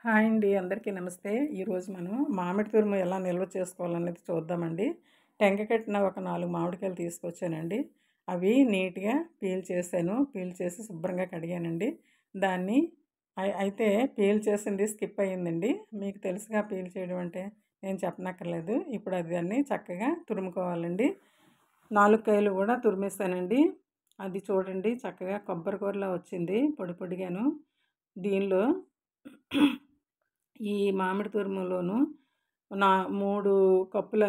Hi అండి. అందరికీ నమస్తే. ఈరోజు మనం మామిడి తురుము ఎలా నిల్వ చేసుకోవాలనేది చూద్దామండి. టెంక కట్టిన ఒక 4 మామిడికాయలు తీసుకొచ్చానండి. అవి నీట్‌గా పీల్ చేశాను. పీల్ చేసి శుభ్రంగా కడిగానండి. దాన్ని అయితే పీల్ చేసింది స్కిప్ అయ్యిందండి. మీకు తెలుసుగా పీల్ చేయడం అంటే నేను చెప్పనక్కర్లేదు. ఇప్పుడు దాన్ని చక్కగా తురుముకోవాలండి. 4 కాయలు కూడా తురిమేసానండి. అది చూడండి చక్కగా కొబ్బరి కూరలా వచ్చింది పొడి పొడిగాను. దీనిలో ఈ మామిడి తురుములోను 3 కప్పుల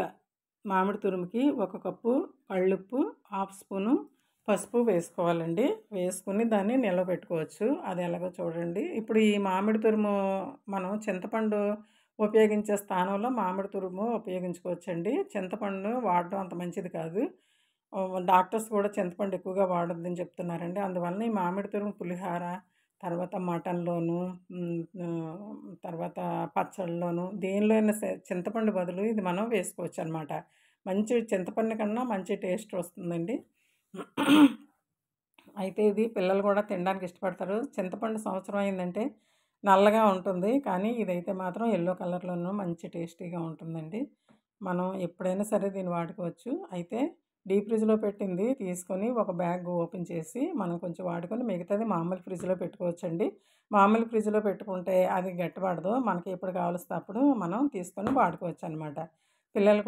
మామిడి తురుముకి 1 కప్పు కళ్ళుప్పు, హాఫ్ స్పూను పసుపు వేసుకోవాలండి. వేసుకుని దాన్ని నిలవబెట్టుకోవచ్చు. అది ఎలాగో చూడండి. ఇప్పుడు ఈ మామిడి తురుము మనం చింతపండు ఉపయోగించే స్థానంలో మామిడి తురుము ఉపయోగించుకోవచ్చండి. చింతపండు వాడడం అంత మంచిది కాదు. డాక్టర్స్ కూడా చింతపండు ఎక్కువగా వాడొద్దని చెప్తున్నారండి. అందువలన ఈ మామిడి తురుము పులిహార, తర్వాత మటన్‌లోను, తర్వాత పచ్చళ్ళలోను దేనిలో అయినా చింతపండు బదులు ఇది మనం వేసుకోవచ్చనమాట. మంచి చింతపండు కన్నా మంచి టేస్ట్ వస్తుందండి. అయితే ఇది పిల్లలు కూడా తినడానికి ఇష్టపడతారు. చింతపండు సంవత్సరం అయిందంటే నల్లగా ఉంటుంది. కానీ ఇదైతే మాత్రం యెల్లో కలర్‌లోను మంచి టేస్టీగా ఉంటుందండి. మనం ఎప్పుడైనా సరే దీన్ని వాడుకోవచ్చు. అయితే డీప్ ఫ్రిడ్జ్‌లో పెట్టింది తీసుకొని ఒక బ్యాగ్ ఓపెన్ చేసి మనం కొంచెం వాడుకొని మిగతాది మామూలు ఫ్రిడ్జ్‌లో పెట్టుకోవచ్చండి. మామూలు ఫ్రిడ్జ్‌లో పెట్టుకుంటే అది గట్టిపడదు. మనకి ఎప్పుడు కావాల్సితే అప్పుడు మనం తీసుకొని వాడుకోవచ్చనమాట. పిల్లలు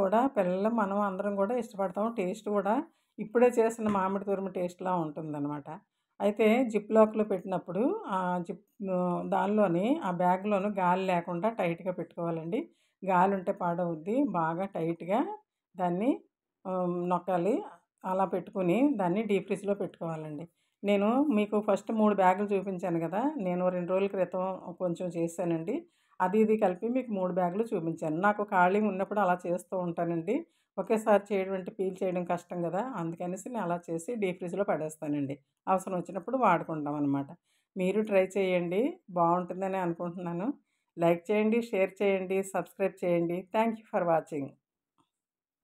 మనం అందరం కూడా ఇష్టపడతాం. టేస్ట్ కూడా ఇప్పుడే చేసిన మామిడి తురుము టేస్ట్‌లా ఉంటుందనమాట. అయితే జిప్ లాక్‌లో పెట్టినప్పుడు జిప్ దానిలోని ఆ బ్యాగ్‌లోను గాలి లేకుండా టైట్‌గా పెట్టుకోవాలండి. గాలి ఉంటే పాడవుద్ది. బాగా టైట్‌గా దాన్ని నొక్కాలి. అలా పెట్టుకొని దాన్ని డీప్ ఫ్రిడ్జ్‌లో పెట్టుకోవాలండి. నేను మీకు ఫస్ట్ 3 బ్యాగులు చూపించాను గదా! నేను 2 రోజుల క్రితం కొంచెం చేశానండి. అది ఇది కలిపి మీకు 3 బ్యాగులు చూపించాను. నాకు ఖాళీగా ఉన్నప్పుడు అలా చేస్తూ ఉంటానండి. ఒకేసారి చేయడం అంటే పీల్ చేయడం కష్టం గదా! అందుకనేసి నేను అలా చేసి డీప్ ఫ్రిడ్జ్‌లో పడేస్తానండి. అవసరం వచ్చినప్పుడు వాడుకుంటామనమాట. మీరు ట్రై చేయండి. బావుంటుందని అనుకుంటున్నాను. లైక్ చేయండి, షేర్ చేయండి, సబ్స్క్రైబ్ చేయండి. Thank you for watching.